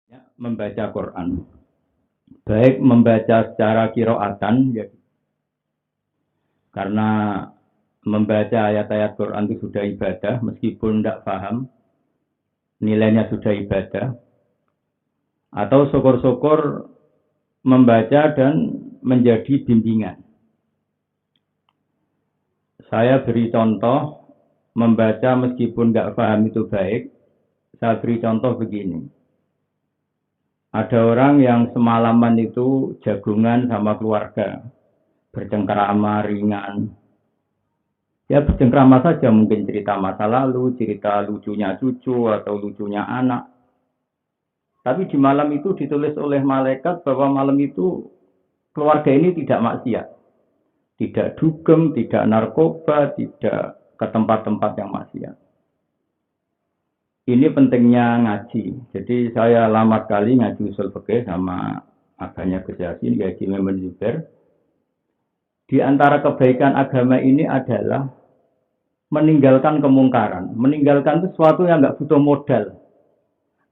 Ya, membaca Quran. Baik membaca secara kiroatan, ya, karena membaca ayat-ayat Quran itu sudah ibadah, meskipun tidak paham, nilainya sudah ibadah. Atau syukur-syukur membaca dan menjadi bimbingan. Saya beri contoh, membaca meskipun nggak paham itu baik. Saya beri contoh begini. Ada orang yang semalaman itu jagungan sama keluarga, bercengkrama ringan. Ya bercengkrama saja, mungkin cerita masa lalu, cerita lucunya cucu atau lucunya anak. Tapi di malam itu ditulis oleh malaikat bahwa malam itu keluarga ini tidak maksiat. Tidak dugem, tidak narkoba, tidak ke tempat-tempat yang maksiat. Ini pentingnya ngaji. Jadi saya lama sekali ngaji usul fikih sama aganya Gus Yasin, Haji Memon Zubair. Di antara kebaikan agama ini adalah meninggalkan kemungkaran. Meninggalkan itu sesuatu yang nggak butuh modal.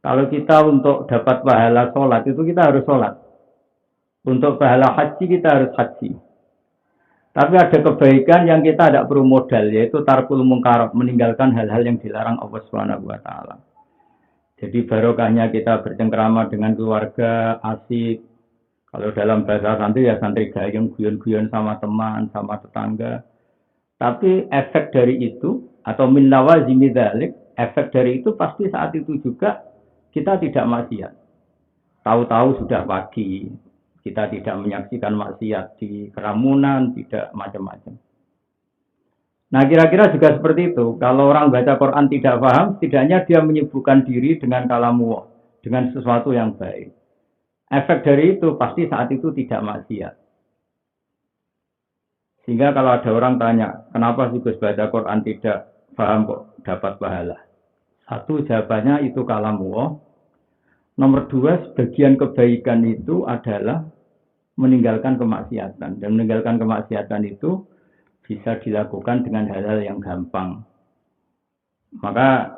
Kalau kita untuk dapat pahala sholat, itu kita harus sholat. Untuk pahala haji, kita harus haji. Tapi ada kebaikan yang kita tidak perlu modal, yaitu tarkul mungkarat, meninggalkan hal-hal yang dilarang Allah Subhanahu wa taala. Jadi barokahnya kita bercengkrama dengan keluarga, asik. Kalau dalam bahasa santri ya santri gayung, guyon-guyon sama teman, sama tetangga. Tapi efek dari itu atau min lawazimi dzalik, efek dari itu pasti saat itu juga kita tidak maksiat. Tahu-tahu sudah pagi, kita tidak menyaksikan maksiat di keramunan, tidak macam-macam. Nah kira-kira juga seperti itu. Kalau orang baca Quran tidak paham, setidaknya dia menyibukkan diri dengan kalamu, dengan sesuatu yang baik. Efek dari itu pasti saat itu tidak maksiat. Sehingga kalau ada orang tanya, kenapa sih Gus baca Quran tidak paham kok dapat pahala? Satu jawabannya itu kalamu. Nomor dua, sebagian kebaikan itu adalah meninggalkan kemaksiatan. Dan meninggalkan kemaksiatan itu bisa dilakukan dengan hal-hal yang gampang. Maka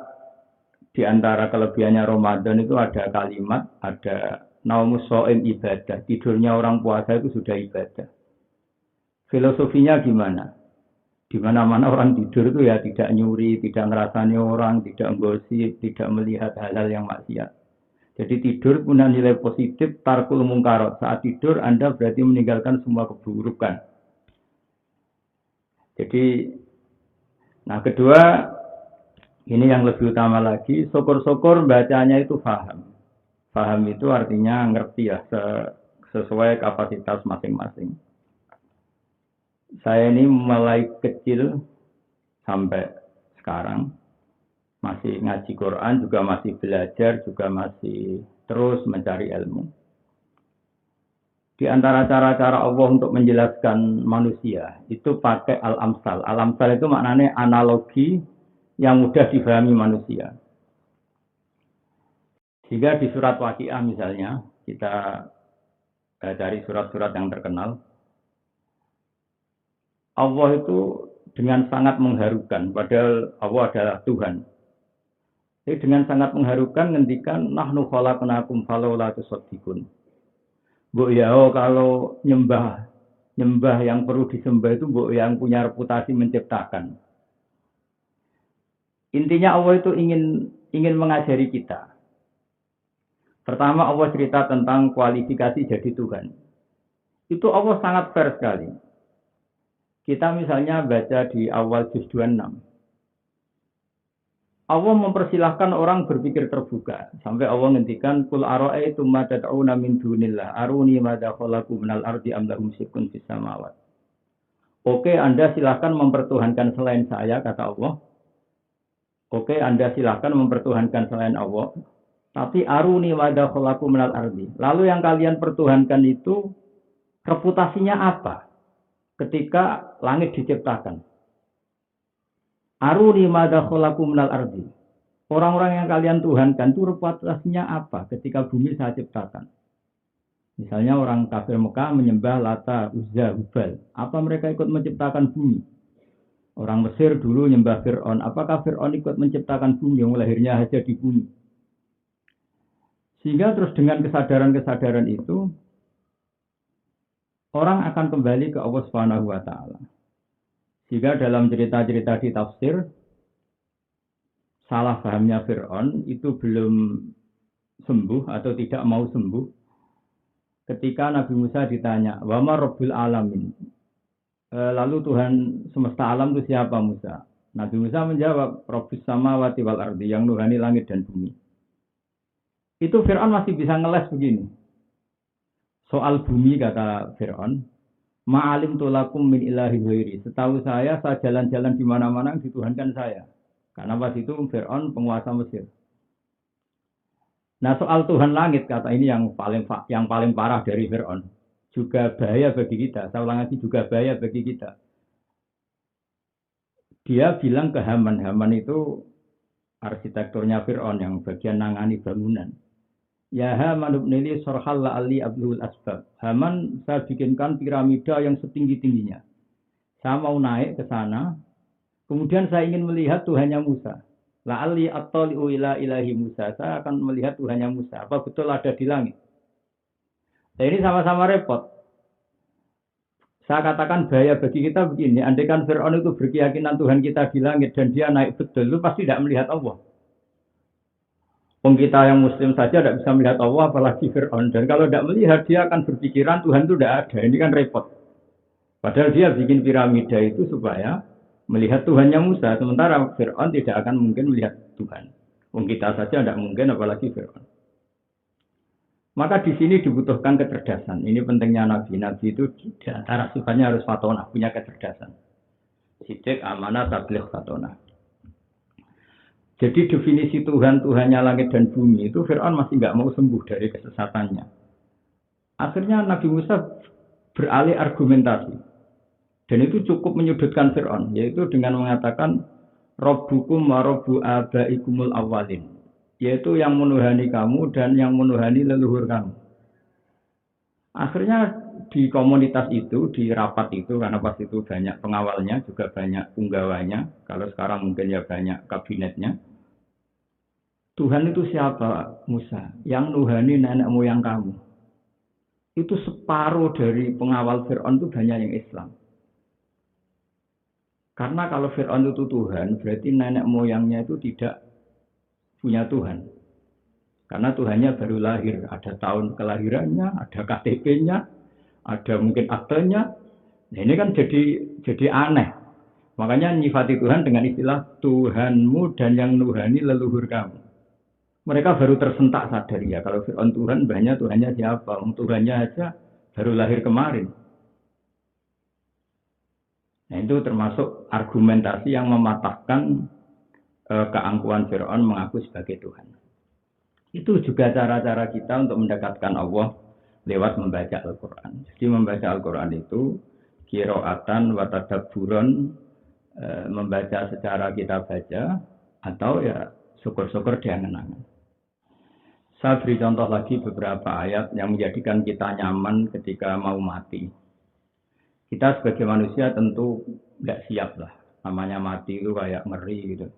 di antara kelebihannya Ramadan itu ada kalimat, ada naumus shaim ibadah. Tidurnya orang puasa itu sudah ibadah. Filosofinya gimana? Di mana-mana orang tidur itu ya tidak nyuri, tidak ngerasani orang, tidak menggosip, tidak melihat hal-hal yang maksiat. Jadi tidur punya nilai positif, tarkul mungkarat. Saat tidur Anda berarti meninggalkan semua keburukan. Jadi, nah kedua, ini yang lebih utama lagi, syukur-syukur bacanya itu paham. Paham itu artinya ngerti ya, sesuai kapasitas masing-masing. Saya ini mulai kecil sampai sekarang, masih ngaji Quran, juga masih belajar, juga masih terus mencari ilmu. Di antara cara-cara Allah untuk menjelaskan manusia, itu pakai al-amsal. Al-amsal itu maknanya analogi yang mudah difahami manusia. Sehingga di surat Waqiah misalnya, kita cari surat-surat yang terkenal, Allah itu dengan sangat mengharukan, padahal Allah adalah Tuhan. Jadi dengan sangat mengharukan ngendikan nahnu khalaqnakum falaula tusaddiqun. Mbok ya kalau nyembah yang perlu disembah itu mbok yang punya reputasi menciptakan. Intinya Allah itu ingin mengajari kita. Pertama Allah cerita tentang kualifikasi jadi Tuhan. Itu Allah sangat fair sekali. Kita misalnya baca di awal juz 26. Allah mempersilahkan orang berpikir terbuka. Sampai Allah ngendikan, Kul ara'aitum ma tad'una min dunillah, aruni madza khalaqu minal ardi am lahum syirkun fis samawat. Oke, Anda silahkan mempertuhankan selain saya, kata Allah. Oke, Anda silahkan mempertuhankan selain Allah. Tapi aruni madza khalaqu minal ardi. Lalu yang kalian pertuhankan itu, reputasinya apa? Ketika langit diciptakan. Aruni madza khalaqu minal ardi. Orang-orang yang kalian tuhankan itu reputasinya apa ketika bumi saya ciptakan? Misalnya orang kafir Mekah menyembah Lata, Uzza, Hubal. Apa mereka ikut menciptakan bumi? Orang Mesir dulu menyembah Fir'aun. Apakah Fir'aun ikut menciptakan bumi yang lahirnya saja di bumi? Sehingga terus dengan kesadaran-kesadaran itu orang akan kembali ke Allah Subhanahu wa taala. Sehingga dalam cerita-cerita di tafsir salah pahamnya Fir'aun itu belum sembuh atau tidak mau sembuh ketika Nabi Musa ditanya, "Wa ma Rabbul Alamin?" Lalu Tuhan semesta alam itu siapa Musa? Nabi Musa menjawab, Rabbus samawati wal ardi, yang nuhani langit dan bumi. Itu Fir'aun masih bisa ngeles begini. Soal bumi kata Fir'aun, ma'alim tulakum min ilahi ghairi. Setahu saya jalan-jalan di mana-mana dituhankan saya. Karena pas itu Fir'aun penguasa Mesir. Nah soal Tuhan langit kata ini yang paling parah dari Fir'aun. Juga bahaya bagi kita. Saya ulang lagi juga bahaya bagi kita. Dia bilang ke Haman. Haman itu arsitekturnya Fir'aun yang bagian nangani bangunan. Ya Haman ibnili sorhal la'ali abdul asbab. Haman saya bikinkan piramida yang setinggi-tingginya. Saya mau naik ke sana. Kemudian saya ingin melihat Tuhannya Musa. La'ali attali'u ila ilahi Musa. Saya akan melihat Tuhannya Musa. Apa betul ada di langit? Nah ini sama-sama repot. Saya katakan bahaya bagi kita begini. Andai kan Fir'aun itu berkeyakinan Tuhan kita di langit dan dia naik betul. Itu pasti tidak melihat Allah. Kita yang muslim saja tidak bisa melihat Allah, apalagi Fir'aun. Dan kalau tidak melihat, dia akan berpikiran Tuhan itu tidak ada. Ini kan repot. Padahal dia bikin piramida itu supaya melihat Tuhannya Musa. Sementara Fir'aun tidak akan mungkin melihat Tuhan. Kita saja tidak mungkin, apalagi Fir'aun. Maka di sini dibutuhkan kecerdasan. Ini pentingnya Nabi. Nabi itu di antara sifatnya harus fatonah, punya kecerdasan. Sidik, amanah, tabligh, fatonah. Jadi definisi Tuhan, Tuhannya langit dan bumi itu Fir'aun masih nggak mau sembuh dari kesesatannya. Akhirnya Nabi Musa beralih argumentasi. Dan itu cukup menyudutkan Fir'aun. Yaitu dengan mengatakan, Rabbukum wa Rabbu abaikumul awalin. Yaitu yang menuhani kamu dan yang menuhani leluhur kamu. Akhirnya di komunitas itu, di rapat itu, karena pas itu banyak pengawalnya, juga banyak punggawanya. Kalau sekarang mungkin ya banyak kabinetnya. Tuhan itu siapa? Musa. Yang nuhani nenek moyang kamu. Itu separuh dari pengawal Fir'aun itu banyak yang Islam. Karena kalau Fir'aun itu Tuhan, berarti nenek moyangnya itu tidak punya Tuhan. Karena Tuhannya baru lahir. Ada tahun kelahirannya, ada KTP-nya, ada mungkin aktenya. Nah, ini kan jadi aneh. Makanya nyifati Tuhan dengan istilah Tuhanmu dan yang nuhani leluhur kamu. Mereka baru tersentak sadar ya, kalau Fir'aun Tuhan, banyak Tuhannya siapa? Tuhannya aja baru lahir kemarin. Nah itu termasuk argumentasi yang mematahkan keangkuhan Fir'aun mengaku sebagai Tuhan. Itu juga cara-cara kita untuk mendekatkan Allah lewat membaca Al-Quran. Jadi membaca Al-Quran itu qiraatan wa tadabburan, membaca secara kita baca, atau ya syukur-syukur diangan-angan. Saya beri contoh lagi beberapa ayat yang menjadikan kita nyaman ketika mau mati. Kita sebagai manusia tentu nggak siap lah. Namanya mati itu kayak ngeri gitu.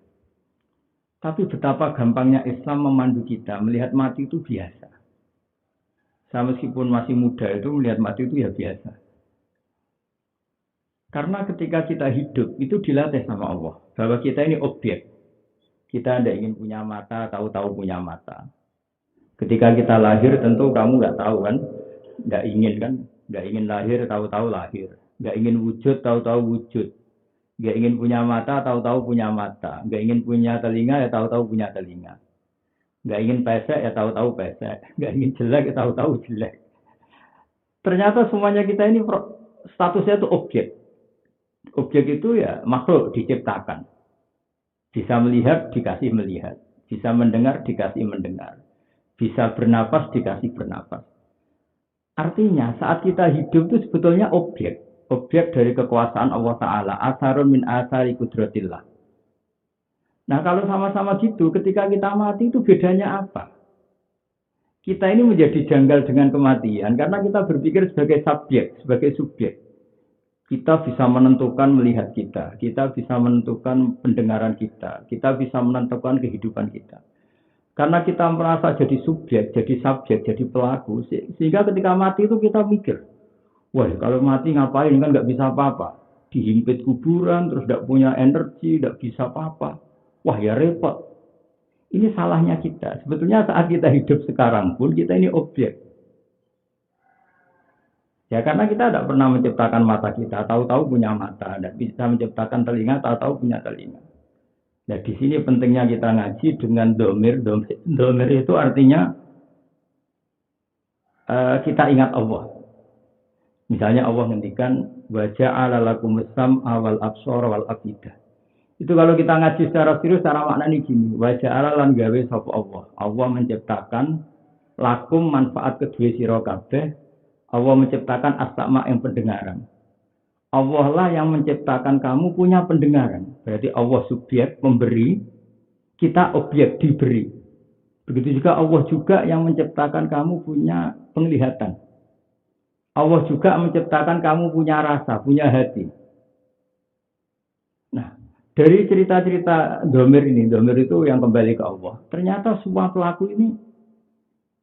Tapi betapa gampangnya Islam memandu kita. Melihat mati itu biasa. Saya meskipun masih muda itu melihat mati itu ya biasa. Karena ketika kita hidup itu dilatih sama Allah. Bahwa kita ini objek. Kita tidak ingin punya mata, tahu-tahu punya mata. Ketika kita lahir tentu kamu nggak tahu kan, nggak ingin kan, nggak ingin lahir tahu-tahu lahir, nggak ingin wujud tahu-tahu wujud, nggak ingin punya mata tahu-tahu punya mata, nggak ingin punya telinga ya tahu-tahu punya telinga, nggak ingin pesek ya tahu-tahu pesek, nggak ingin jelek ya tahu-tahu jelek. Ternyata semuanya kita ini statusnya itu objek. Objek itu ya makhluk diciptakan, bisa melihat dikasih melihat, bisa mendengar dikasih mendengar. Bisa bernapas, dikasih bernapas. Artinya saat kita hidup itu sebetulnya objek. Objek dari kekuasaan Allah Ta'ala. Asarun min asari kudratillah. Nah kalau sama-sama gitu, ketika kita mati itu bedanya apa? Kita ini menjadi janggal dengan kematian. Karena kita berpikir sebagai subjek, sebagai subjek. Kita bisa menentukan melihat kita. Kita bisa menentukan pendengaran kita. Kita bisa menentukan kehidupan kita. Karena kita merasa jadi subjek, jadi subjek, jadi pelaku, sehingga ketika mati itu kita mikir, wah kalau mati ngapain kan nggak bisa apa-apa, dihimpit kuburan, terus nggak punya energi, nggak bisa apa-apa, wah ya repot. Ini salahnya kita. Sebetulnya saat kita hidup sekarang pun kita ini objek. Ya karena kita tidak pernah menciptakan mata kita, tahu-tahu punya mata, tidak bisa menciptakan telinga, tahu-tahu punya telinga. Nah di sini pentingnya kita ngaji dengan domir. Domir itu artinya kita ingat Allah. Misalnya Allah ngendikan wajah alalakum sam'a wal absor wal afidah. Itu kalau kita ngaji secara serius, secara makna ini gini, wajah alalan gawe sapa Allah. Allah menciptakan lakum manfaat kedua sira kabeh. Allah menciptakan as-sama yang pendengaran. Allah lah yang menciptakan kamu punya pendengaran. Berarti Allah subjek memberi, kita objek diberi. Begitu juga Allah juga yang menciptakan kamu punya penglihatan. Allah juga menciptakan kamu punya rasa, punya hati. Nah, dari cerita-cerita domir ini, domir itu yang kembali ke Allah. Ternyata semua pelaku ini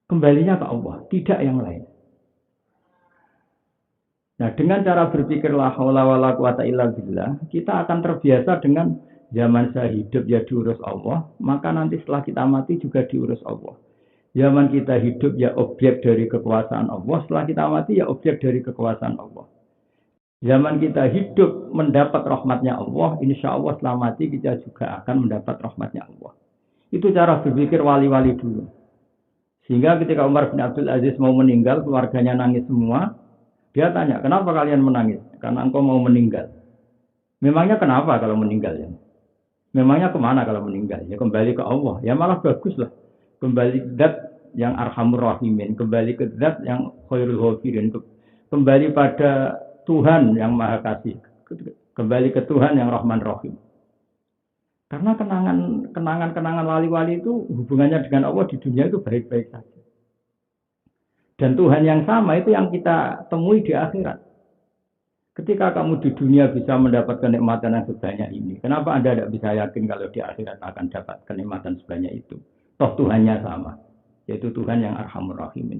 kembalinya ke Allah, tidak yang lain. Nah, dengan cara berpikir la haula wala quwata illa billah, kita akan terbiasa dengan zaman saya hidup ya diurus Allah, maka nanti setelah kita mati juga diurus Allah. Zaman kita hidup ya objek dari kekuasaan Allah, setelah kita mati ya objek dari kekuasaan Allah. Zaman kita hidup mendapat rahmatnya Allah, insya Allah setelah mati kita juga akan mendapat rahmatnya Allah. Itu cara berpikir wali-wali dulu. Sehingga ketika Umar bin Abdul Aziz mau meninggal, keluarganya nangis semua. Dia tanya, kenapa kalian menangis? Karena engkau mau meninggal. Memangnya kenapa kalau meninggal ya? Memangnya kemana kalau meninggal? Ya kembali ke Allah. Ya malah bagus lah. Kembali ke zat yang arhamur rahimin. Kembali ke zat yang khairul ghafirin. Kembali pada Tuhan yang maha kasih. Kembali ke Tuhan yang rahman rahim. Karena kenangan wali-wali itu hubungannya dengan Allah di dunia itu baik-baik saja. Dan Tuhan yang sama itu yang kita temui di akhirat. Ketika kamu di dunia bisa mendapat kenikmatan yang sebanyak ini, kenapa Anda tidak bisa yakin kalau di akhirat akan dapat kenikmatan sebanyak itu? Toh Tuhannya sama, yaitu Tuhan yang arhamur rahimin.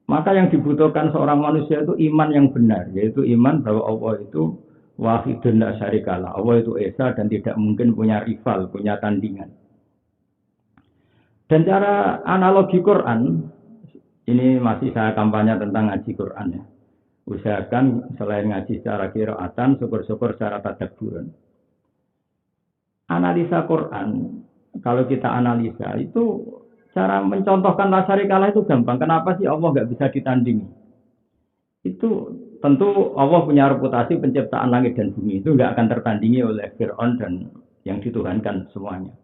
Maka yang dibutuhkan seorang manusia itu iman yang benar, yaitu iman bahwa Allah itu wahidun la syarikalah. Allah itu esa dan tidak mungkin punya rival, punya tandingan. Dan cara analogi Quran, ini masih saya kampanye tentang ngaji Quran ya. Usahakan selain ngaji secara qiraatan, syukur-syukur secara tadabburan. Analisa Quran, kalau kita analisa itu cara mencontohkan la syarikalah itu gampang. Kenapa sih Allah nggak bisa ditandingi? Itu tentu Allah punya reputasi penciptaan langit dan bumi itu nggak akan tertandingi oleh Fir'aun dan yang dituhankan semuanya.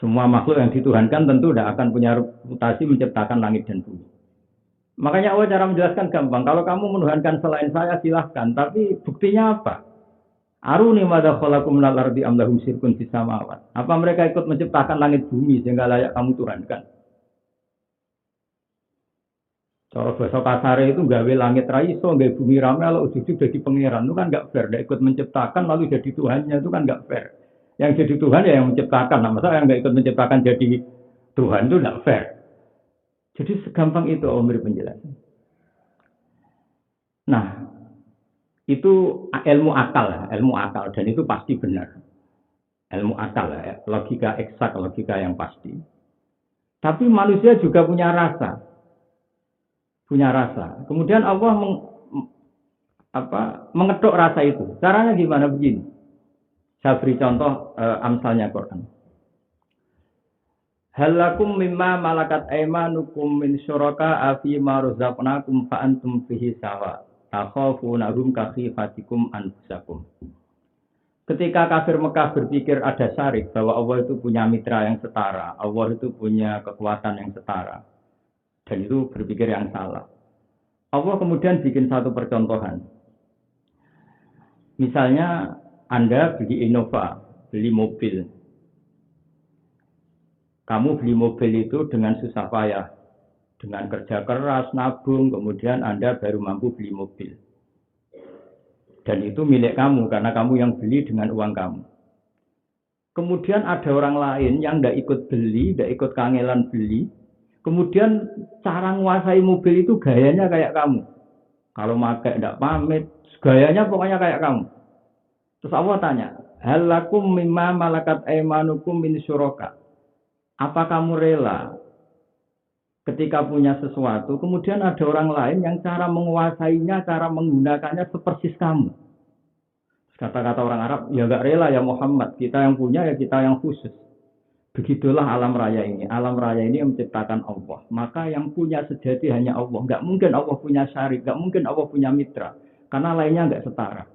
Semua makhluk yang dituhankan tentu tidak akan punya reputasi menciptakan langit dan bumi. Makanya Allah cara menjelaskan gampang. Kalau kamu menuhankan selain saya silahkan. Tapi buktinya apa? Aruni madza khalaqum minal ardi am lahum syirkun fis samawat. Apa mereka ikut menciptakan langit bumi sehingga layak kamu tuhankan? Cara bahasa kasar itu gawe langit ra iso, gawe bumi rame lalu ujug jadi pangeran. Itu kan enggak fair. Dia ikut menciptakan lalu jadi Tuhannya itu kan enggak fair. Yang jadi Tuhan ya yang menciptakan. Nah, masa yang enggak ikut menciptakan jadi Tuhan itu enggak fair. Jadi segampang itu Om penjelasan. Nah, itu ilmu akal dan itu pasti benar. Ilmu akal ya, logika eksak, logika yang pasti. Tapi manusia juga punya rasa. Punya rasa. Kemudian Allah mengetuk rasa itu. Caranya gimana begini? Saya beri contoh amsalnya Quran. Halakum mimma malakat aimanukum min syuraka fi ma razaqnakum fa antum fihi sawa takhafunahum ka khifatikum anfusakum. Ketika kafir Mekah berpikir ada syarik bahwa Allah itu punya mitra yang setara, Allah itu punya kekuatan yang setara, dan itu berpikir yang salah. Allah kemudian bikin satu percontohan. Misalnya Anda beli Innova, beli mobil. Kamu beli mobil itu dengan susah payah, dengan kerja keras, nabung, kemudian Anda baru mampu beli mobil. Dan itu milik kamu, karena kamu yang beli dengan uang kamu. Kemudian ada orang lain yang tidak ikut beli, tidak ikut kangelan beli. Kemudian cara menguasai mobil itu gayanya kayak kamu. Kalau pakai tidak pamit, gayanya pokoknya kayak kamu. Terus Allah tanya, hal lakum mimma malakat aimanukum min syuraka. Apa kamu rela ketika punya sesuatu, kemudian ada orang lain yang cara menguasainya, cara menggunakannya sepersis kamu. Kata-kata orang Arab, ya gak rela ya Muhammad, kita yang punya ya kita yang khusus. Begitulah alam raya ini. Alam raya ini yang menciptakan Allah. Maka yang punya sejati hanya Allah. Gak mungkin Allah punya syarik, gak mungkin Allah punya mitra. Karena lainnya gak setara.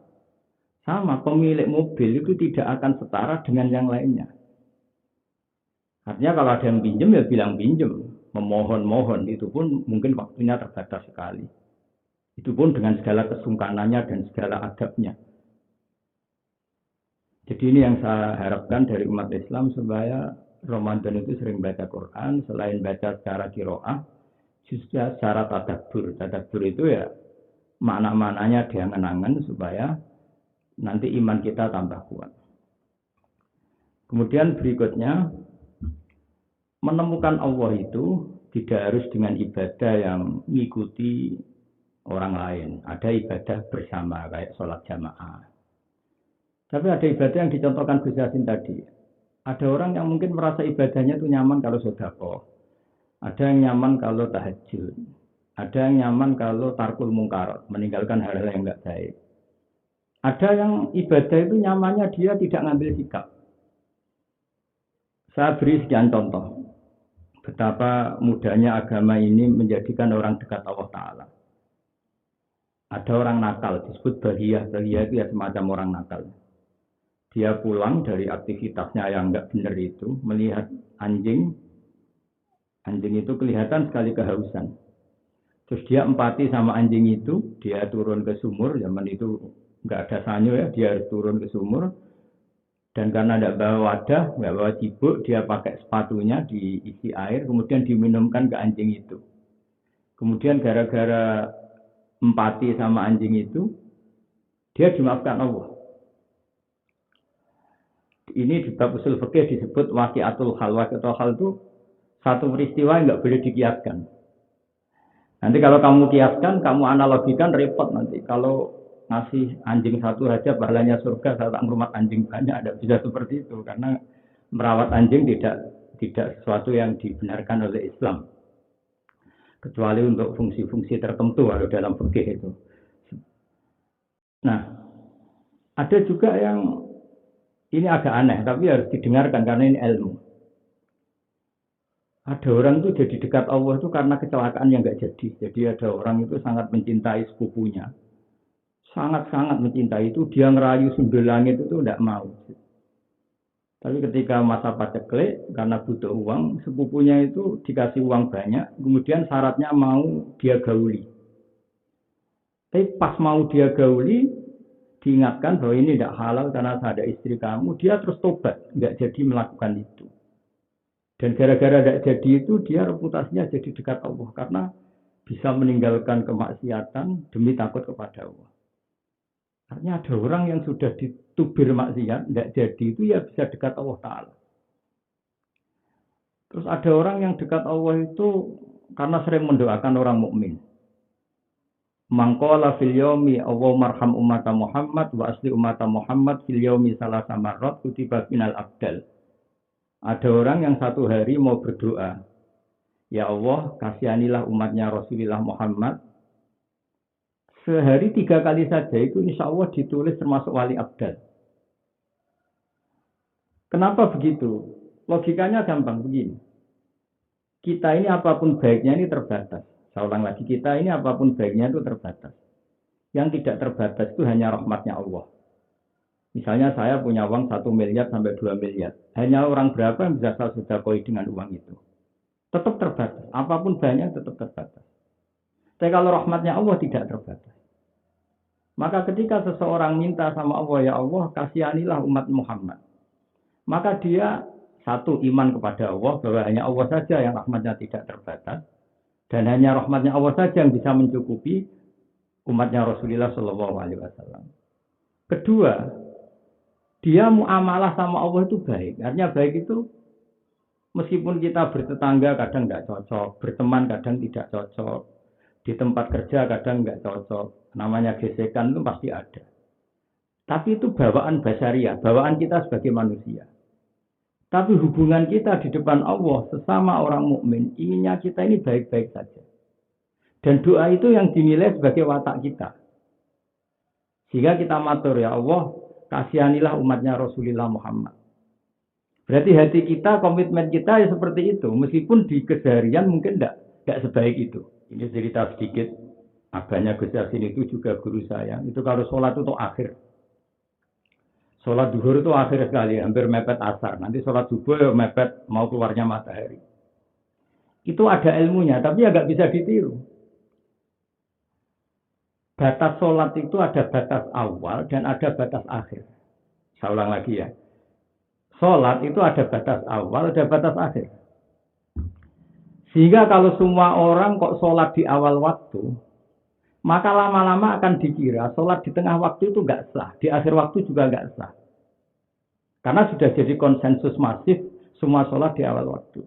Sama, pemilik mobil itu tidak akan setara dengan yang lainnya. Artinya kalau ada yang pinjem ya bilang pinjem. Memohon-mohon itu pun mungkin waktunya terbatas sekali. Itu pun dengan segala kesungkanannya dan segala adabnya. Jadi ini yang saya harapkan dari umat Islam supaya Ramadan itu sering baca Quran, selain baca secara qiraah, juga secara tadabbur. Tadabbur itu ya makna-maknanya diangan-angan supaya nanti iman kita tambah kuat. Kemudian berikutnya, menemukan Allah itu tidak harus dengan ibadah yang mengikuti orang lain. Ada ibadah bersama kayak sholat jamaah. Tapi ada ibadah yang dicontohkan Gus Yassin tadi. Ada orang yang mungkin merasa ibadahnya itu nyaman kalau sedekah. Ada yang nyaman kalau tahajud. Ada yang nyaman kalau tarkul mungkar, meninggalkan hal-hal yang enggak baik. Ada yang ibadah itu nyamannya dia tidak ngambil sikap. Saya beri sekian contoh. Betapa mudahnya agama ini menjadikan orang dekat Allah Ta'ala. Ada orang nakal, disebut bahiyah. Bahiyah itu ya semacam orang nakal. Dia pulang dari aktivitasnya yang enggak benar itu, melihat anjing. Anjing itu kelihatan sekali kehausan. Terus dia empati sama anjing itu, dia turun ke sumur, zaman itu enggak ada sanyo ya, dia harus turun ke sumur. Dan karena tidak bawa wadah, tidak bawa cibuk, dia pakai sepatunya diisi air, kemudian diminumkan ke anjing itu. Kemudian gara-gara empati sama anjing itu, dia dimaafkan Allah. Ini di bab usul fikih disebut waqi'atul hal. Waqi'atul hal itu satu peristiwa yang nggak boleh dikiaskan. Nanti kalau kamu kiaskan, kamu analogikan repot nanti. Kalau ngasih anjing satu aja pahalanya surga, saya tak merumat anjing banyak, ada bisa seperti itu. Karena merawat anjing tidak sesuatu yang dibenarkan oleh Islam. Kecuali untuk fungsi-fungsi tertentu dalam fikih itu. Nah, ada juga yang ini agak aneh, tapi harus didengarkan karena ini ilmu. Ada orang itu jadi dekat Allah itu karena kecelakaan yang nggak jadi. Jadi ada orang itu sangat mencintai sepupunya. Sangat-sangat mencintai itu. Dia ngerayu sundul langit itu tidak mau. Tapi ketika masa paceklik, karena butuh uang, sepupunya itu dikasih uang banyak. Kemudian syaratnya mau dia gauli. Tapi pas mau dia gauli, diingatkan bahwa ini tidak halal karena ada istri kamu, dia terus tobat, nggak jadi melakukan itu. Dan gara-gara tidak jadi itu, dia reputasinya jadi dekat Allah karena bisa meninggalkan kemaksiatan demi takut kepada Allah. Artinya ada orang yang sudah ditubir maksiat, tidak jadi itu ya bisa dekat Allah Ta'ala. Terus ada orang yang dekat Allah itu karena sering mendoakan orang mukmin. Mangkola fil yaumi Allah marham ummata Muhammad wa asli ummata Muhammad fil yaumi salasa marrat kutiba minal abdal. Ada orang yang satu hari mau berdoa, ya Allah kasihanilah umatnya Rasulullah Muhammad. Sehari 3 kali saja itu insya Allah ditulis termasuk wali abdal. Kenapa begitu? Logikanya gampang begini. Kita ini apapun baiknya ini terbatas. Saya ulang lagi, kita ini apapun baiknya itu terbatas. Yang tidak terbatas itu hanya rahmatnya Allah. Misalnya saya punya uang 1 miliar sampai 2 miliar. Hanya orang berapa yang bisa saya sedekah dengan uang itu? Tetap terbatas. Apapun banyak tetap terbatas. Tapi kalau rahmatnya Allah tidak terbatas. Maka ketika seseorang minta sama Allah, ya Allah kasihanilah umat Muhammad. Maka dia satu iman kepada Allah bahwa hanya Allah saja yang rahmatnya tidak terbatas. Dan hanya rahmatnya Allah saja yang bisa mencukupi umatnya Rasulullah SAW. Kedua, Dia muamalah sama Allah itu baik. Artinya baik itu meskipun kita bertetangga kadang nggak cocok, berteman kadang tidak cocok, di tempat kerja kadang nggak cocok, namanya gesekan itu pasti ada. Tapi itu bawaan basyariah, bawaan kita sebagai manusia. Tapi hubungan kita di depan Allah sesama orang mukmin, inginnya kita ini baik-baik saja. Dan doa itu yang dinilai sebagai watak kita. Sehingga kita matur, ya Allah, kasihanilah umatnya Rasulullah Muhammad. Berarti hati kita, komitmen kita ya seperti itu. Meskipun di keseharian mungkin tidak sebaik itu. Ini cerita sedikit. Agaknya Gus Yasin itu juga guru saya. Itu kalau sholat itu akhir. Sholat duhur itu akhir sekali, hampir mepet asar. Nanti sholat subuh ya mepet mau keluarnya matahari. Itu ada ilmunya, tapi ya nggak bisa ditiru. Batas sholat itu ada batas awal dan ada batas akhir. Saya ulang lagi ya. Sholat itu ada batas awal, ada batas akhir. Sehingga kalau semua orang kok sholat di awal waktu, maka lama-lama akan dikira sholat di tengah waktu itu nggak sah, di akhir waktu juga nggak sah. Karena sudah jadi konsensus masif semua sholat di awal waktu.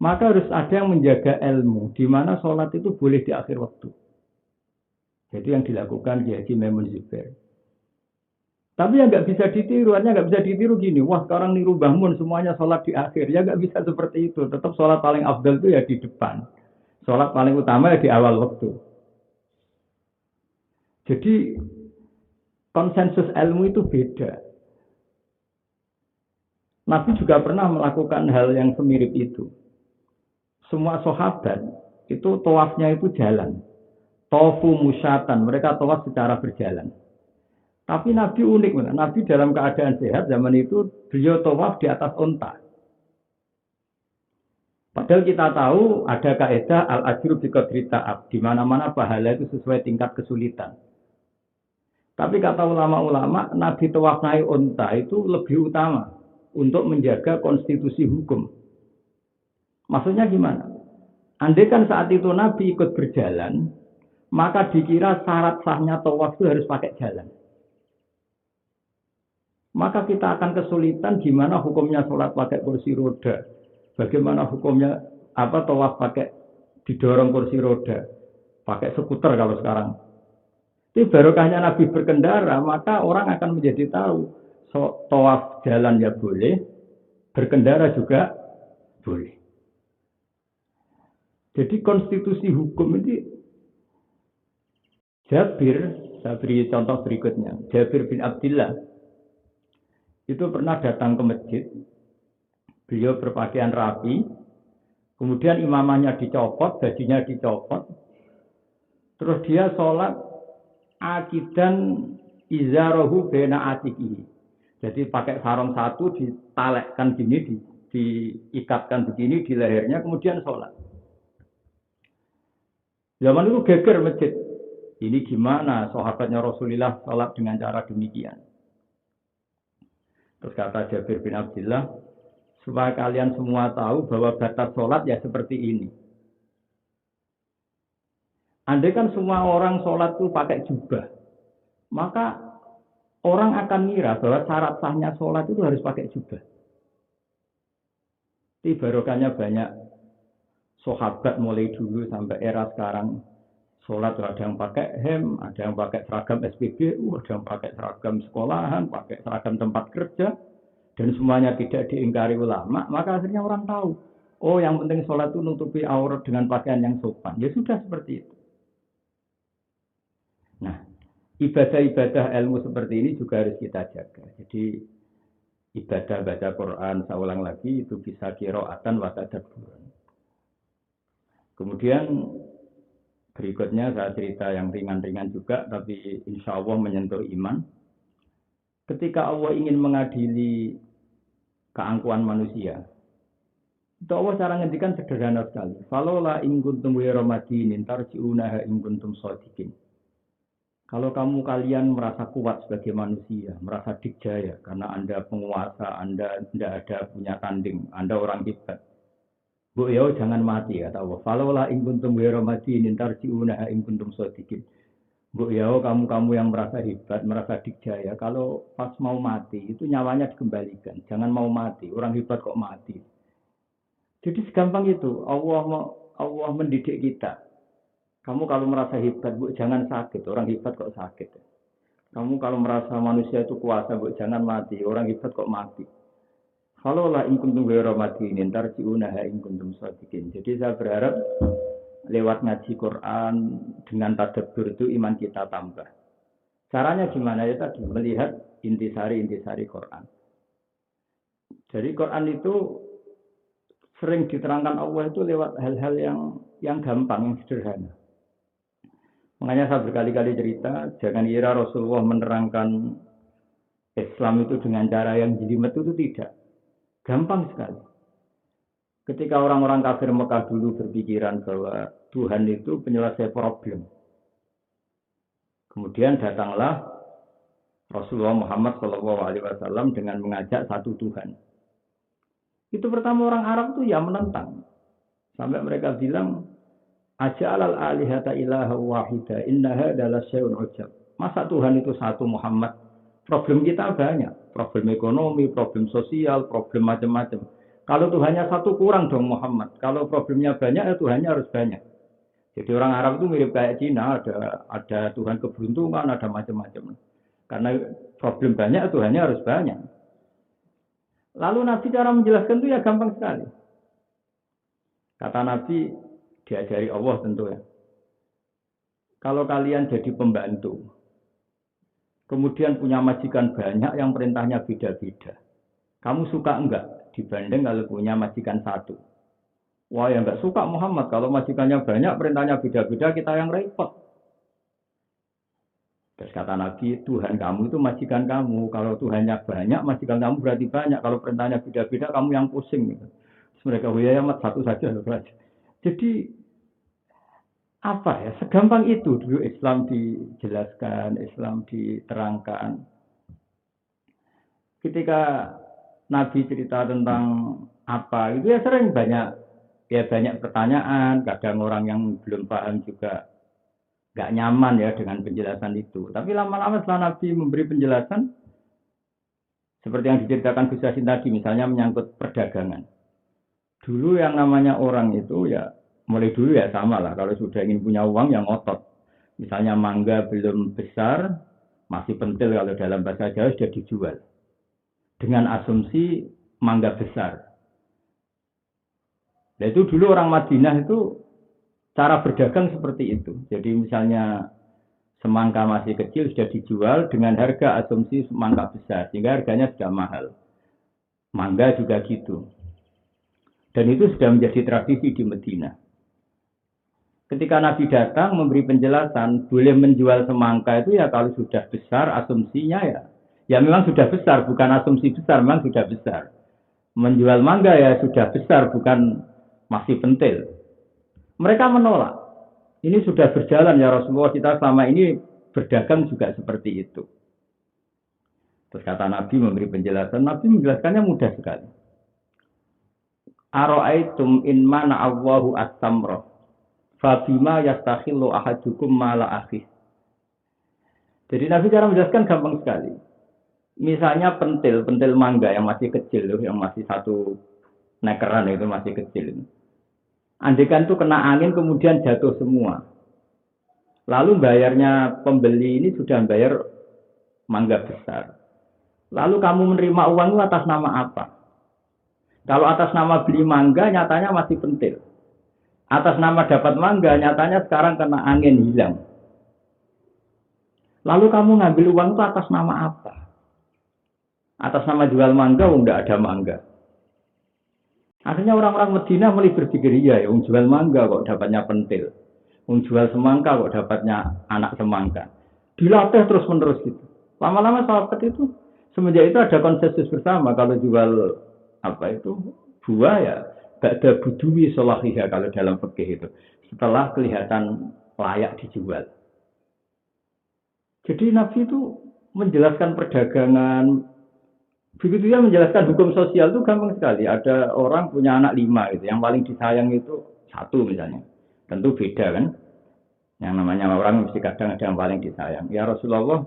Maka harus ada yang menjaga ilmu, di mana sholat itu boleh di akhir waktu. Jadi yang dilakukan Kiai Haji Maimun Zubair. Tapi ya nggak bisa ditiru, hanya nggak bisa ditiru gini. Wah sekarang niru Mbah Mun semuanya sholat di akhir, ya nggak bisa seperti itu. Tetap sholat paling afdal itu ya di depan, sholat paling utama ya di awal waktu. Jadi konsensus ilmu itu beda. Nabi juga pernah melakukan hal yang semirip itu. Semua sahabat itu tawafnya itu jalan, tawafu musyatan, mereka tawaf secara berjalan. Tapi Nabi unik, Nabi dalam keadaan sehat zaman itu beliau tawaf di atas unta. Padahal kita tahu ada kaidah al-ajru bi qadri ta'ab, di mana-mana pahala itu sesuai tingkat kesulitan. Tapi kata ulama-ulama, Nabi tawaf naik unta itu lebih utama untuk menjaga konstitusi hukum. Maksudnya gimana? Andai kan saat itu Nabi ikut berjalan, maka dikira syarat sahnya tawaf itu harus pakai jalan. Maka kita akan kesulitan gimana hukumnya sholat pakai kursi roda. Bagaimana hukumnya tawaf pakai didorong kursi roda. Pakai skuter kalau sekarang. Itu barokahnya Nabi berkendara, maka orang akan menjadi tahu. Tawaf jalan ya boleh, berkendara juga boleh. Jadi konstitusi hukum ini Jabir, saya beri contoh berikutnya. Jabir bin Abdillah itu pernah datang ke masjid, beliau berpakaian rapi, kemudian imamahnya dicopot, bajunya dicopot, terus dia sholat akidan izarahu bena atikihi. Jadi pakai sarung satu, ditalekkan gini, diikatkan begini di lehernya, kemudian sholat. Zaman itu geger masjid. Ini gimana sahabatnya Rasulullah sholat dengan cara demikian? Terus kata Jabir bin Abdillah, supaya kalian semua tahu bahwa batas sholat ya seperti ini. Andai kan semua orang sholat itu pakai jubah, maka orang akan ngira bahwa syarat sahnya sholat itu harus pakai jubah. Ini barokahnya banyak sahabat mulai dulu sampai era sekarang. Sholat ada yang pakai hem, ada yang pakai seragam SPBU, ada yang pakai seragam sekolahan, pakai seragam tempat kerja, dan semuanya tidak diingkari ulama, maka akhirnya orang tahu, oh yang penting sholat itu nutupi aurat dengan pakaian yang sopan. Ya sudah seperti itu. Nah, ibadah-ibadah ilmu seperti ini juga harus kita jaga. Jadi ibadah baca Quran, saya ulang lagi, itu bisa qiraatan wa tadabburan. Kemudian berikutnya saya cerita yang ringan-ringan juga, tapi insya Allah menyentuh iman. Ketika Allah ingin mengadili keangkuhan manusia, itu Allah cara ngendikan sederhana sekali. Falola in kuntum ghairu madinin tarji'unaha in kuntum shadiqin. Kalau kalian merasa kuat sebagai manusia, merasa dikjaya karena Anda penguasa, Anda tidak ada punya tanding, Anda orang hebat. Bu ya jangan mati kata Allah. Falola in kuntum ghairu madinin tarji'unaha in kuntum shadiqin. Bu ya, kamu-kamu yang merasa hebat, merasa dikjaya, kalau pas mau mati itu nyawanya dikembalikan. Jangan mau mati, orang hebat kok mati. Jadi segampang itu, Allah mendidik kita. Kamu kalau merasa hebat, Bu, jangan sakit. Orang hebat kok sakit. Kamu kalau merasa manusia itu kuasa, Bu, jangan mati. Orang hebat kok mati. Kalau lah in kuntum ghairu madinin tarji'unaha in kuntum shadiqin. Jadi saya berharap lewat ngaji Quran dengan tadabbur itu iman kita tambah. Caranya gimana ya tadi? Melihat intisari-intisari Quran. Jadi Quran itu sering diterangkan Allah itu lewat hal-hal yang gampang, yang sederhana. Makanya saya berkali-kali cerita, jangan kira Rasulullah menerangkan Islam itu dengan cara yang jelimet itu tidak. Gampang sekali. Ketika orang-orang kafir Mekah dulu berpikiran bahwa Tuhan itu penyelesai problem. Kemudian datanglah Rasulullah Muhammad SAW dengan mengajak satu Tuhan. Itu pertama orang Arab itu ya menentang. Sampai mereka bilang, Aja'alal alihata ilaha wahida innaha adalah syai'un ujab. Masa Tuhan itu satu Muhammad? Problem kita banyak. Problem ekonomi, problem sosial, problem macam-macam. Kalau Tuhannya satu kurang dong Muhammad. Kalau problemnya banyak, ya Tuhannya harus banyak. Jadi orang Arab itu mirip kayak Cina, ada Tuhan keberuntungan, ada macam-macam. Karena problem banyak, Tuhannya harus banyak. Lalu Nabi cara menjelaskan itu ya gampang sekali. Kata Nabi, diajari Allah tentu ya. Kalau kalian jadi pembantu, kemudian punya majikan banyak yang perintahnya beda-beda. Kamu suka enggak dibanding kalau punya majikan satu? Wah ya enggak suka Muhammad. Kalau majikannya banyak, perintahnya beda-beda, kita yang repot. Terus kata Nabi, Tuhan kamu itu majikan kamu. Kalau Tuhannya banyak, majikan kamu berarti banyak. Kalau perintahnya beda-beda, kamu yang pusing. Terus mereka, ya satu saja. Jadi, apa ya, segampang itu dulu Islam dijelaskan, Islam diterangkan. Ketika Nabi cerita tentang apa, itu ya sering banyak pertanyaan. Kadang orang yang belum paham juga nggak nyaman ya dengan penjelasan itu. Tapi lama-lama setelah Nabi memberi penjelasan, seperti yang diceritakan Gus Yassin tadi, misalnya menyangkut perdagangan. Dulu yang namanya orang itu ya, mulai dulu ya sama lah, kalau sudah ingin punya uang yang ngotot. Misalnya mangga belum besar, masih pentil kalau dalam bahasa Jawa sudah dijual. Dengan asumsi mangga besar. Nah itu dulu orang Madinah itu cara berdagang seperti itu. Jadi misalnya semangka masih kecil sudah dijual dengan harga asumsi semangka besar. Sehingga harganya sudah mahal. Mangga juga gitu. Dan itu sudah menjadi tradisi di Madinah. Ketika Nabi datang memberi penjelasan, boleh menjual semangka itu ya kalau sudah besar asumsinya ya. Ya memang sudah besar, bukan asumsi besar, memang sudah besar. Menjual mangga ya sudah besar, bukan masih pentil. Mereka menolak. Ini sudah berjalan ya Rasulullah, kita selama ini berdagang juga seperti itu. Terus kata Nabi memberi penjelasan, Nabi menjelaskannya mudah sekali. Ara'aitum in mana Allahu as-samra fabima yastakhillu ahadukum mala akhih. Jadi Nabi cara menjelaskan gampang sekali. Misalnya pentil mangga yang masih kecil, yang masih satu nekeran itu masih kecil. Andaikan itu kena angin kemudian jatuh semua. Lalu bayarnya pembeli ini sudah bayar mangga besar. Lalu kamu menerima uang itu atas nama apa? Kalau atas nama beli mangga nyatanya masih pentil. Atas nama dapat mangga nyatanya sekarang kena angin hilang. Lalu kamu ngambil uang itu atas nama apa? Atas nama jual mangga, tidak ada mangga. Akhirnya orang-orang Madinah mulai berpikir, iya ya, jual mangga kok dapatnya pentil. Jual semangka kok dapatnya anak semangka. Dilatih terus-menerus gitu. Lama-lama sahabat itu, semenjak itu ada konsensus bersama. Kalau jual buah ya, gak ada buduwi solahiha kalau dalam fikih itu. Setelah kelihatan layak dijual. Jadi Nabi itu menjelaskan perdagangan. Begitu dia menjelaskan hukum sosial itu gampang sekali. Ada orang punya anak 5 gitu. Yang paling disayang itu 1 misalnya. Tentu beda kan. Yang namanya orang mesti kadang ada yang paling disayang. Ya Rasulullah,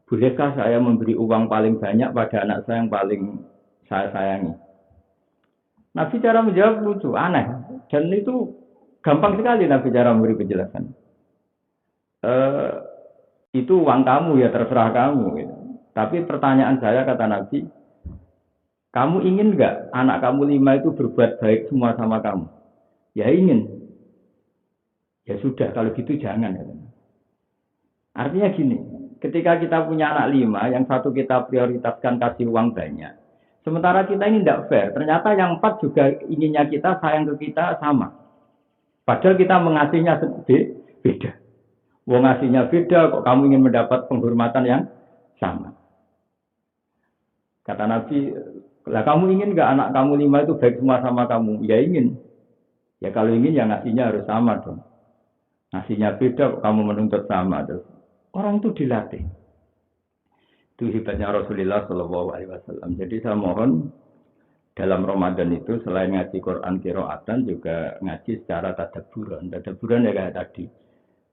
bolehkah saya memberi uang paling banyak pada anak saya yang paling saya sayangi? Nabi cara menjawab lucu, aneh. Dan itu gampang sekali Nabi cara memberi penjelasan. Eh, itu uang kamu ya terserah kamu. Gitu. Tapi pertanyaan saya kata Nabi, kamu ingin nggak anak kamu 5 itu berbuat baik semua sama kamu? Ya ingin. Ya sudah, kalau gitu jangan. Artinya gini, ketika kita punya anak 5, yang satu kita prioritaskan kasih uang banyak. Sementara kita ini tidak fair. Ternyata yang 4 juga inginnya kita sayang ke kita sama. Padahal kita mengasihinya beda. Wong ngasihnya beda, kok kamu ingin mendapat penghormatan yang sama. Kata Nabi, lah kamu ingin nggak anak kamu 5 itu baik semua sama kamu? Ya ingin. Ya kalau ingin ya ngasihnya harus sama dong. Ngasihnya beda, kok kamu menuntut sama. Terus. Orang itu dilatih. Itu hebatnya Rasulullah Shallallahu Alaihi Wasallam. Jadi saya mohon dalam Ramadan itu selain ngaji Quran qiraatan juga ngaji secara tadabburan. Tadabburan ya kayak tadi.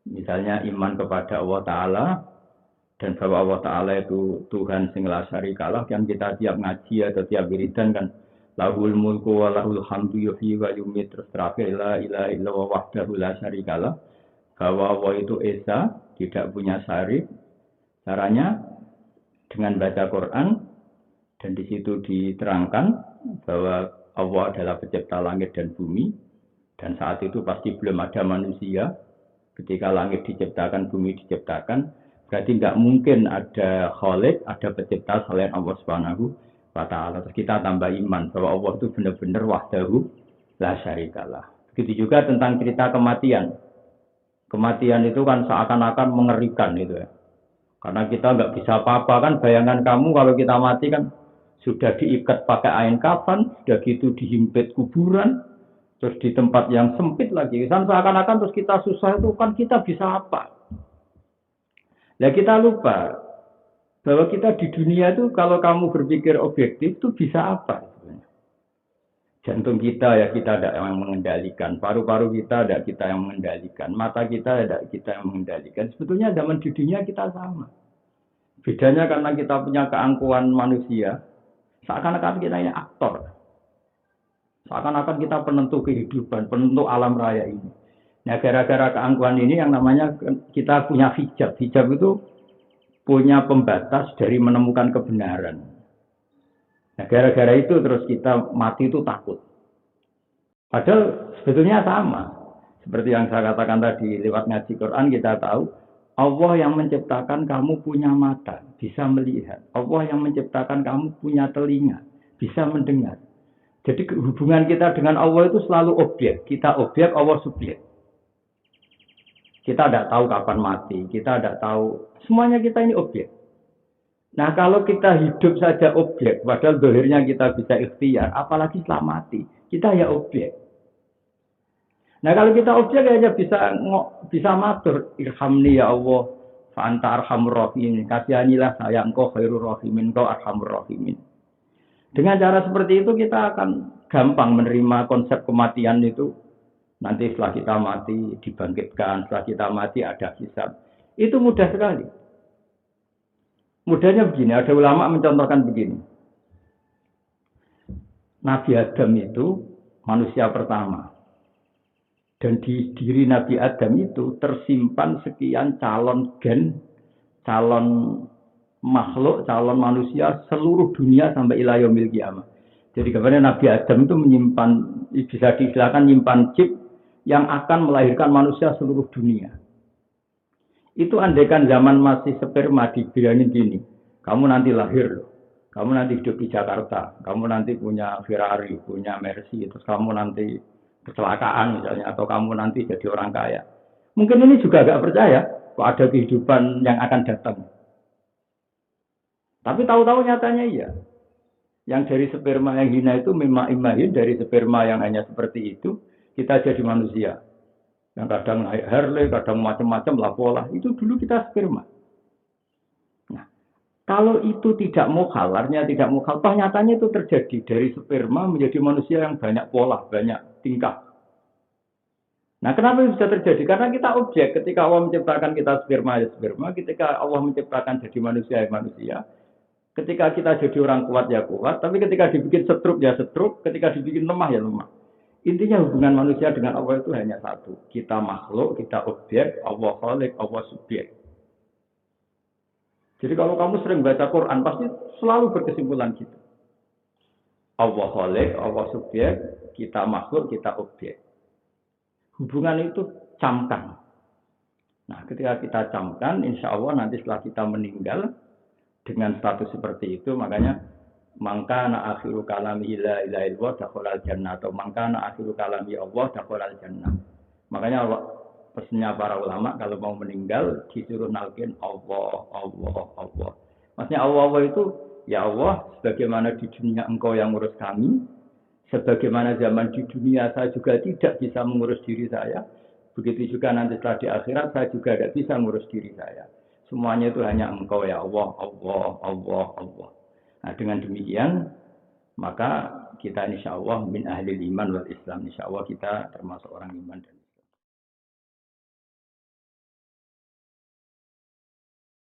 Misalnya iman kepada Allah Ta'ala dan bahwa Allah Ta'ala itu Tuhan sing la syarikalah yang kita tiap ngaji atau tiap wiridan kan lahul mulku wa lahul hamdu yuhyi wa yumiit terus terakhir la ilaha illallah wahdahu la syarikalah bahwa Allah itu esa tidak punya syarik. Caranya dengan baca Quran dan di situ diterangkan bahwa Allah adalah pencipta langit dan bumi dan saat itu pasti belum ada manusia. Ketika langit diciptakan, bumi diciptakan, berarti nggak mungkin ada khalik, ada pencipta selain Allah Subhanahu wa Ta'ala. Terus kita tambah iman bahwa Allah itu benar-benar wahdahu la syarikalah. Begitu juga tentang cerita kematian. Kematian itu kan seakan-akan mengerikan gitu ya. Karena kita nggak bisa apa-apa kan, bayangan kamu kalau kita mati kan sudah diikat pakai kain kafan, sudah gitu dihimpit kuburan, terus di tempat yang sempit lagi. Kan seakan-akan terus kita susah itu kan kita bisa apa? Nah kita lupa bahwa kita di dunia itu kalau kamu berpikir objektif itu bisa apa? Jantung kita ya kita ada yang mengendalikan, paru-paru kita ada kita yang mengendalikan, mata kita ada kita yang mengendalikan. Sebetulnya zaman di dunia kita sama. Bedanya karena kita punya keangkuhan manusia, seakan-akan kita ini aktor. Seakan-akan kita penentu kehidupan, penentu alam raya ini. Nah, gara-gara keangkuhan ini yang namanya kita punya hijab. Hijab itu punya pembatas dari menemukan kebenaran. Nah, gara-gara itu terus kita mati itu takut. Padahal sebetulnya sama. Seperti yang saya katakan tadi, lewat ngaji Quran kita tahu, Allah yang menciptakan kamu punya mata, bisa melihat. Allah yang menciptakan kamu punya telinga, bisa mendengar. Jadi hubungan kita dengan Allah itu selalu objek. Kita objek, Allah subjek. Kita tidak tahu kapan mati, kita tidak tahu. Semuanya kita ini objek. Nah kalau kita hidup saja objek, padahal dohirnya kita bisa ikhtiar, apalagi setelah mati, kita ya objek. Nah kalau kita objek aja bisa matur, irhamni ya Allah, fa'anta arhamur rahimin, kasihanilah saya engkau khairur rahimin, engkau arhamur rahimin. Dengan cara seperti itu kita akan gampang menerima konsep kematian itu. Nanti setelah kita mati dibangkitkan, setelah kita mati ada hisab. Itu mudah sekali. Mudahnya begini, ada ulama mencontohkan begini. Nabi Adam itu manusia pertama. Dan di diri Nabi Adam itu tersimpan sekian calon gen, calon makhluk, calon manusia seluruh dunia sampai ila yaumil qiyamah. Jadi kemudian Nabi Adam itu menyimpan, bisa diistilahkan menyimpan chip yang akan melahirkan manusia seluruh dunia. Itu andaikan zaman masih sperma dibilangin gini, kamu nanti lahir loh, kamu nanti hidup di Jakarta, kamu nanti punya Ferrari, punya Mercy, terus kamu nanti kecelakaan misalnya, atau kamu nanti jadi orang kaya. Mungkin ini juga agak percaya, kok ada kehidupan yang akan datang. Tapi tahu-tahu nyatanya iya. Yang dari sperma yang hina itu memang imahin, dari sperma yang hanya seperti itu, kita jadi manusia. Yang kadang naik Harley, kadang macam-macam lah pola. Itu dulu kita sperma. Nah, kalau itu tidak mokal, artinya tidak mokal, toh nyatanya itu terjadi. Dari sperma menjadi manusia yang banyak pola, banyak tingkah. Nah, kenapa itu bisa terjadi? Karena kita objek. Ketika Allah menciptakan kita sperma, ya sperma. Ketika Allah menciptakan jadi manusia, ya manusia. Ketika kita jadi orang kuat, ya kuat. Tapi ketika dibikin setruk, ya setruk. Ketika dibikin lemah, ya lemah. Intinya hubungan manusia dengan Allah itu hanya satu. Kita makhluk, kita objek. Allah khalik, Allah subjek. Jadi kalau kamu sering baca Quran, pasti selalu berkesimpulan gitu. Allah khalik, Allah subjek. Kita makhluk, kita objek. Hubungan itu camkan. Nah, ketika kita camkan, insya Allah nanti setelah kita meninggal dengan status seperti itu, makanya mangkana akhiru kalami la ilaha illallah dakhalal jannah atau mangkana akhiru kalami Allah dakhalal jannah. Makanya pesannya para ulama kalau mau meninggal disuruh nalkin Allah, Allah, Allah. Maksudnya Allah, Allah itu ya Allah, sebagaimana di dunia engkau yang ngurus kami, sebagaimana zaman di dunia saya juga tidak bisa mengurus diri saya, begitu juga nanti setelah di akhirat saya juga tidak bisa mengurus diri saya. Semuanya itu hanya engkau ya Allah, Allah, Allah, Allah. Nah dengan demikian, maka kita insya Allah min ahli iman wal Islam. Insya Allah kita termasuk orang iman dan